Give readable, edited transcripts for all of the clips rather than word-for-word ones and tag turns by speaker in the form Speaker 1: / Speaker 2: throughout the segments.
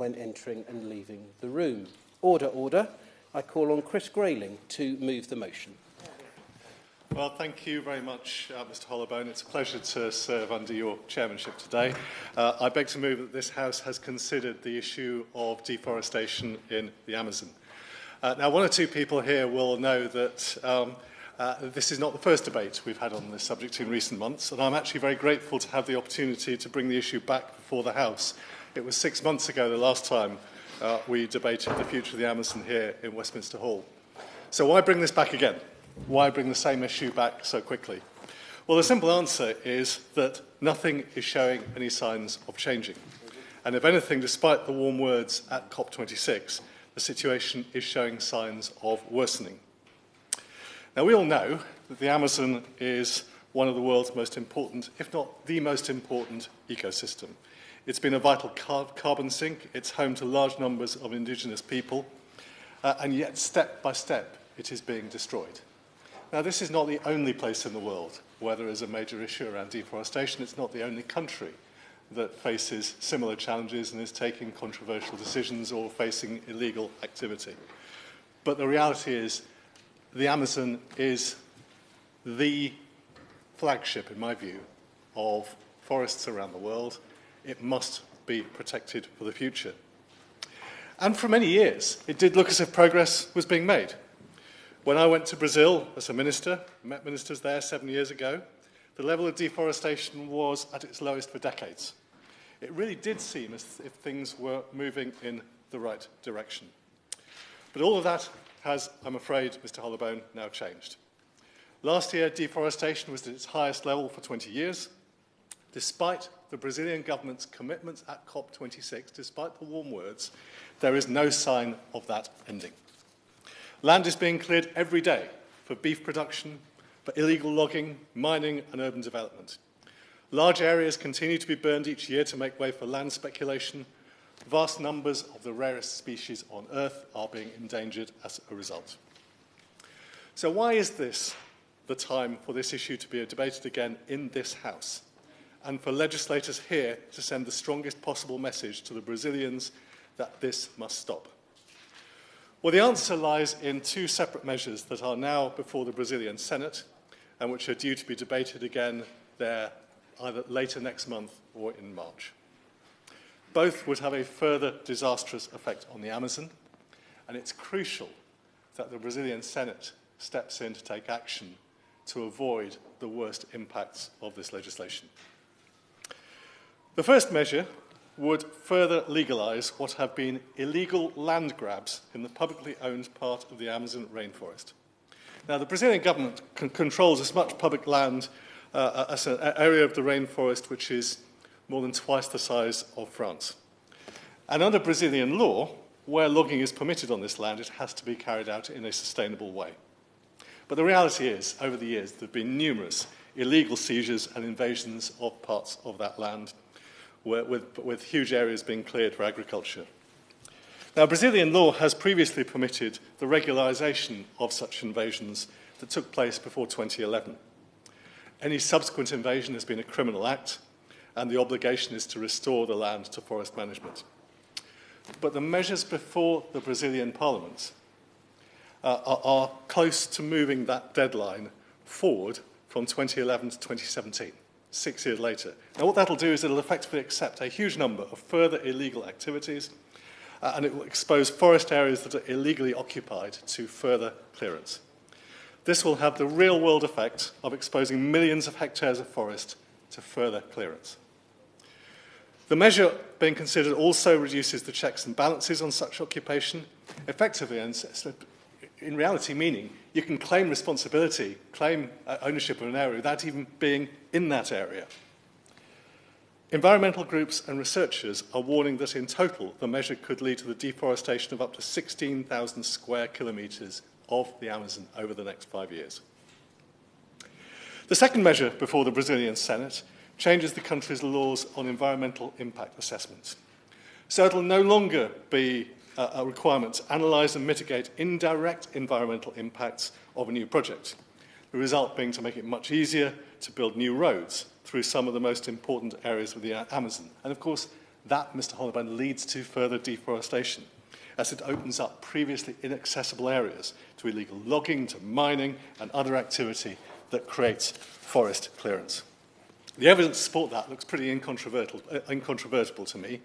Speaker 1: when entering and leaving the room. Order, order. I call on Chris Grayling to move the motion.
Speaker 2: Well, thank you very much, Mr. Hollowbone. It's a pleasure to serve under your chairmanship today. I beg to move that this House has considered the issue of deforestation in the Amazon. Now, one or two people here will know that this is not the first debate we've had on this subject in recent months, and I'm actually very grateful to have the opportunity to bring the issue back before the House. It was 6 months ago the last time we debated the future of the Amazon here in Westminster Hall. So why bring this back again? Why bring the same issue back so quickly? Well, the simple answer is that nothing is showing any signs of changing. And if anything, despite the warm words at COP26, the situation is showing signs of worsening. Now, we all know that the Amazon is one of the world's most important, if not the most important, ecosystem. It's been a vital carbon sink. It's home to large numbers of indigenous people. And yet, step by step, it is being destroyed. Now, this is not the only place in the world where there is a major issue around deforestation. It's not the only country that faces similar challenges and is taking controversial decisions or facing illegal activity. But the reality is the Amazon is the flagship, in my view, of forests around the world. It must be protected for the future. And for many years, it did look as if progress was being made. When I went to Brazil as a minister, met ministers there 7 years ago, the level of deforestation was at its lowest for decades. It really did seem as if things were moving in the right direction. But all of that has, I'm afraid, Mr. Hollowbone, now changed. Last year, deforestation was at its highest level for 20 years. Despite the Brazilian government's commitments at COP26, despite the warm words, there is no sign of that ending. Land is being cleared every day for beef production, for illegal logging, mining and urban development. Large areas continue to be burned each year to make way for land speculation. Vast numbers of the rarest species on Earth are being endangered as a result. So why is this the time for this issue to be debated again in this House, and for legislators here to send the strongest possible message to the Brazilians that this must stop? Well, the answer lies in two separate measures that are now before the Brazilian Senate and which are due to be debated again there either later next month or in March. Both would have a further disastrous effect on the Amazon, and it's crucial that the Brazilian Senate steps in to take action to avoid the worst impacts of this legislation. The first measure would further legalise what have been illegal land grabs in the publicly owned part of the Amazon rainforest. Now, the Brazilian government controls as much public land as an area of the rainforest which is more than twice the size of France. And under Brazilian law, where logging is permitted on this land, it has to be carried out in a sustainable way. But the reality is, over the years, there have been numerous illegal seizures and invasions of parts of that land, with huge areas being cleared for agriculture. Now, Brazilian law has previously permitted the regularisation of such invasions that took place before 2011. Any subsequent invasion has been a criminal act, and the obligation is to restore the land to forest management. But the measures before the Brazilian Parliament are close to moving that deadline forward from 2011 to 2017. 6 years later. Now, what that'll do is it'll effectively accept a huge number of further illegal activities, and it will expose forest areas that are illegally occupied to further clearance. This will have the real-world effect of exposing millions of hectares of forest to further clearance. The measure being considered also reduces the checks and balances on such occupation, effectively, and in reality meaning you can claim responsibility, claim ownership of an area without even being in that area. Environmental groups and researchers are warning that in total the measure could lead to the deforestation of up to 16,000 square kilometres of the Amazon over the next 5 years. The second measure before the Brazilian Senate changes the country's laws on environmental impact assessments. So it will no longer be a requirement to analyse and mitigate indirect environmental impacts of a new project, the result being to make it much easier to build new roads through some of the most important areas of the Amazon. And of course, That, Mr. Holloway, leads to further deforestation, as it opens up previously inaccessible areas to illegal logging, to mining, and other activity that creates forest clearance. The evidence to support that looks pretty incontrovertible to me.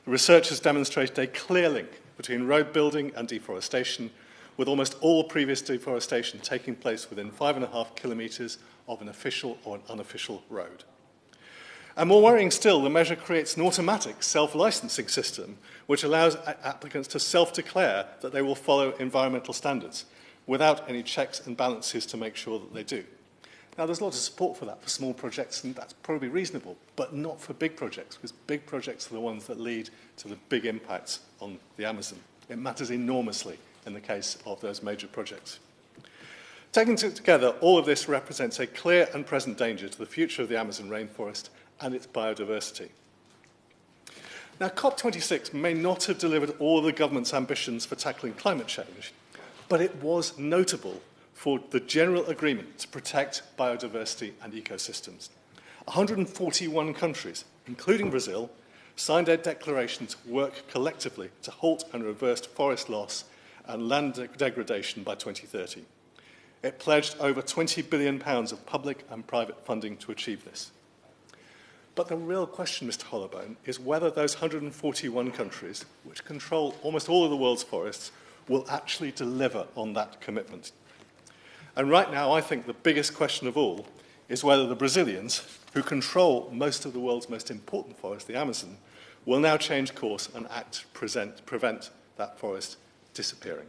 Speaker 2: The research has demonstrated a clear link between road building and deforestation, with almost all previous deforestation taking place within 5.5 kilometres of an official or an unofficial road. And more worrying still, the measure creates an automatic self-licensing system which allows applicants to self-declare that they will follow environmental standards without any checks and balances to make sure that they do. Now, there's a lot of support for that for small projects, and that's probably reasonable, but not for big projects, because big projects are the ones that lead to the big impacts on the Amazon. It matters enormously in the case of those major projects. Taken together, all of this represents a clear and present danger to the future of the Amazon rainforest and its biodiversity. Now, COP26 may not have delivered all the government's ambitions for tackling climate change, but it was notable for the general agreement to protect biodiversity and ecosystems. 141 countries, including Brazil, signed a declaration to work collectively to halt and reverse forest loss and land degradation by 2030. It pledged over £20 billion of public and private funding to achieve this. But the real question, Mr. Hollowbone, is whether those 141 countries, which control almost all of the world's forests, will actually deliver on that commitment. And right now, I think the biggest question of all is whether the Brazilians, who control most of the world's most important forest, the Amazon, will now change course and act to prevent that forest disappearing.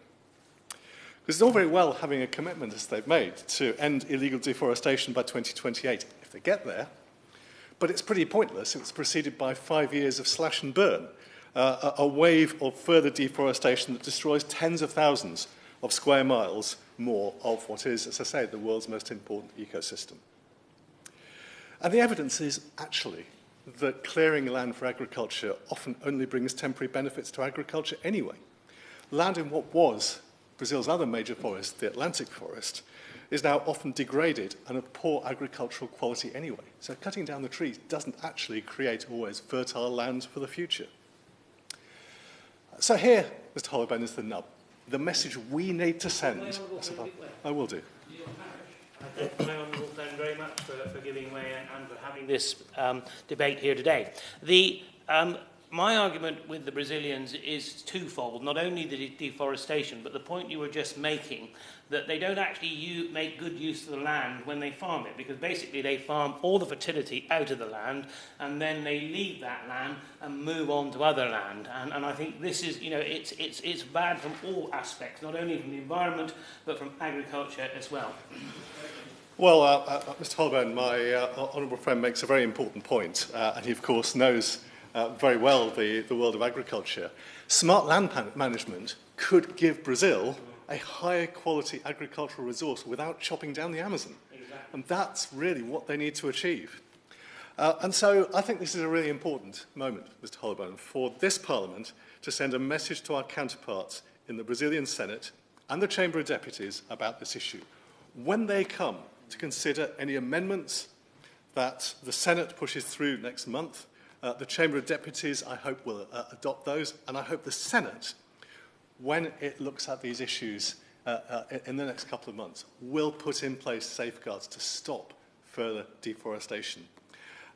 Speaker 2: Because it's all very well having a commitment, as they've made, to end illegal deforestation by 2028, if they get there, but it's pretty pointless. It's preceded by 5 years of slash and burn, a wave of further deforestation that destroys tens of thousands of square miles more of what is, as I say, the world's most important ecosystem. And the evidence is actually that clearing land for agriculture often only brings temporary benefits to agriculture anyway. Land in what was Brazil's other major forest, the Atlantic forest, is now often degraded and of poor agricultural quality anyway. So cutting down the trees doesn't actually create always fertile land for the future. So here, Mr. Hollowbone, is the nub. The message we need to send. I will do.
Speaker 3: Thank you very much for giving way and for having this debate here today. My argument with the Brazilians is twofold, not only the deforestation, but the point you were just making, that they don't actually make good use of the land when they farm it, because basically they farm all the fertility out of the land, and then they leave that land and move on to other land. And I think this is, it's bad from all aspects, not only from the environment, but from agriculture as well.
Speaker 2: Well, Mr. Hollowbone, my honourable friend makes a very important point, and he, of course, knows very well the world of agriculture. Smart land management could give Brazil a higher quality agricultural resource without chopping down the Amazon. Exactly. And that's really what they need to achieve. And so I think this is a really important moment, Mr. Hollowbone, for this Parliament to send a message to our counterparts in the Brazilian Senate and the Chamber of Deputies about this issue. When they come to consider any amendments that the Senate pushes through next month, the Chamber of Deputies, I hope, will adopt those, and I hope the Senate, when it looks at these issues in the next couple of months, will put in place safeguards to stop further deforestation.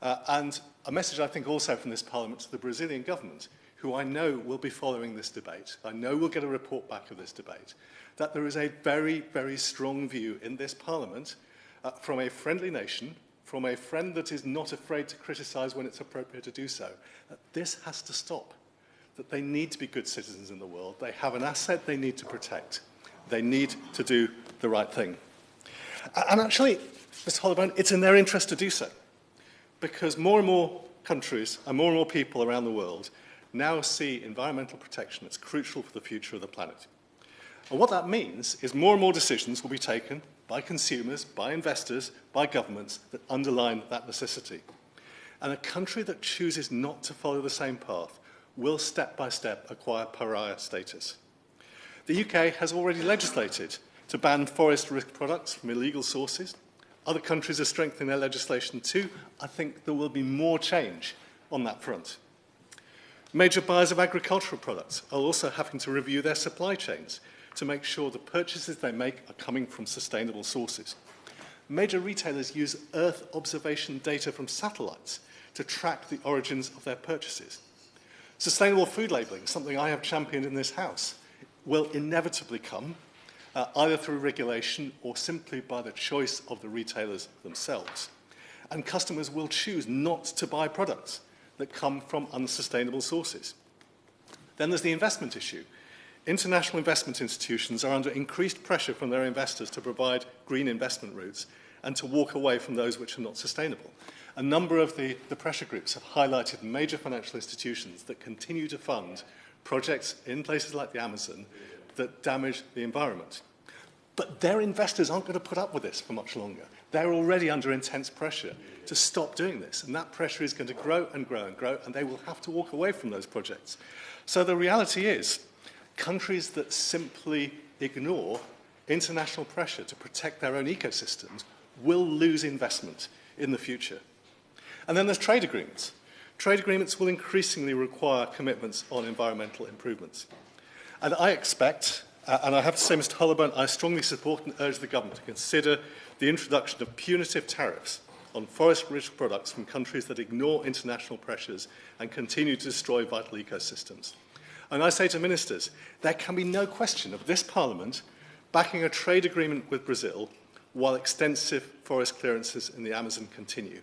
Speaker 2: And a message, I think, also from this Parliament to the Brazilian government, who I know will be following this debate, I know we'll get a report back of this debate, that there is a very, very strong view in this Parliament from a friendly nation, from a friend that is not afraid to criticise when it's appropriate to do so, that this has to stop, that they need to be good citizens in the world. They have an asset they need to protect. They need to do the right thing. And actually, Mr. Hollowbone, it's in their interest to do so, because more and more countries and more people around the world now see environmental protection as crucial for the future of the planet. And what that means is more and more decisions will be taken by consumers, by investors, by governments that underline that necessity. And a country that chooses not to follow the same path will step by step acquire pariah status. The UK has already legislated to ban forest risk products from illegal sources. Other countries are strengthening their legislation too. I think there will be more change on that front. Major buyers of agricultural products are also having to review their supply chains to make sure the purchases they make are coming from sustainable sources. Major retailers use Earth observation data from satellites to track the origins of their purchases. Sustainable food labelling, something I have championed in this House, will inevitably come either through regulation or simply by the choice of the retailers themselves. And customers will choose not to buy products that come from unsustainable sources. Then there's the investment issue. International investment institutions are under increased pressure from their investors to provide green investment routes and to walk away from those which are not sustainable. A number of the pressure groups have highlighted major financial institutions that continue to fund projects in places like the Amazon that damage the environment. But their investors aren't going to put up with this for much longer. They're already under intense pressure to stop doing this, and that pressure is going to grow and grow and grow, and they will have to walk away from those projects. So the reality is, countries that simply ignore international pressure to protect their own ecosystems will lose investment in the future. And then there's trade agreements. Trade agreements will increasingly require commitments on environmental improvements. And I expect, and I have to say, Mr. Hollowburn, I strongly support and urge the government to consider the introduction of punitive tariffs on forest-rich products from countries that ignore international pressures and continue to destroy vital ecosystems. And I say to ministers, there can be no question of this Parliament backing a trade agreement with Brazil while extensive forest clearances in the Amazon continue.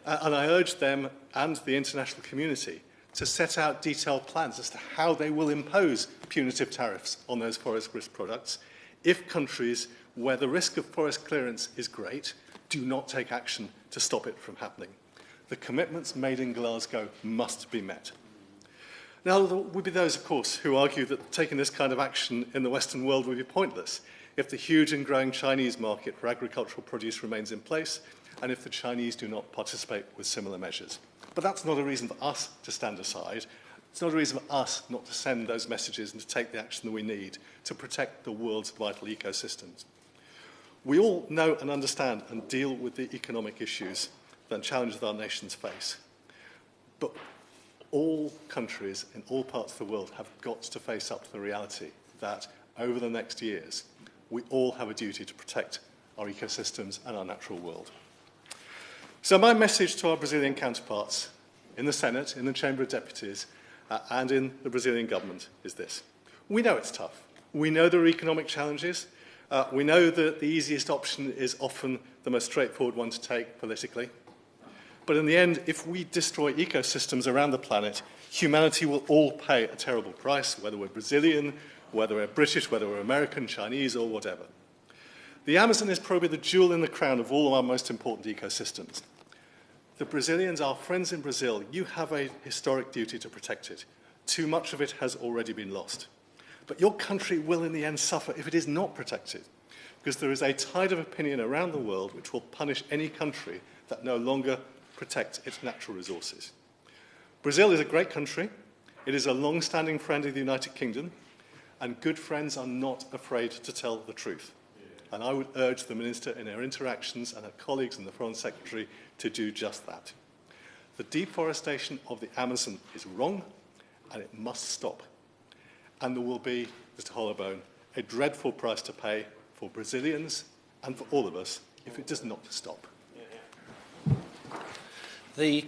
Speaker 2: And I urge them and the international community to set out detailed plans as to how they will impose punitive tariffs on those forest-rich products if countries where the risk of forest clearance is great do not take action to stop it from happening. The commitments made in Glasgow must be met. Now, there would be those, of course, who argue that taking this kind of action in the Western world would be pointless if the huge and growing Chinese market for agricultural produce remains in place and if the Chinese do not participate with similar measures. But that's not a reason for us to stand aside. It's not a reason for us not to send those messages and to take the action that we need to protect the world's vital ecosystems. We all know and understand and deal with the economic issues and challenges that our nations face. But all countries in all parts of the world have got to face up to the reality that over the next years, we all have a duty to protect our ecosystems and our natural world. So my message to our Brazilian counterparts in the Senate, in the Chamber of Deputies, and in the Brazilian government is this. We know it's tough. We know there are economic challenges. We know that the easiest option is often the most straightforward one to take politically. But in the end, if we destroy ecosystems around the planet, humanity will all pay a terrible price, whether we're Brazilian, whether we're British, whether we're American, Chinese, or whatever. The Amazon is probably the jewel in the crown of all of our most important ecosystems. The Brazilians, our friends in Brazil, you have a historic duty to protect it. Too much of it has already been lost. But your country will in the end suffer if it is not protected, because there is a tide of opinion around the world which will punish any country that no longer protects its natural resources. Brazil is a great country. It is a long-standing friend of the United Kingdom, and good friends are not afraid to tell the truth. And I would urge the Minister in her interactions and her colleagues and the Foreign Secretary to do just that. The deforestation of the Amazon is wrong, and it must stop. And there will be, Mr. Hollowburn, a dreadful price to pay for Brazilians and for all of us if it does not stop.
Speaker 1: The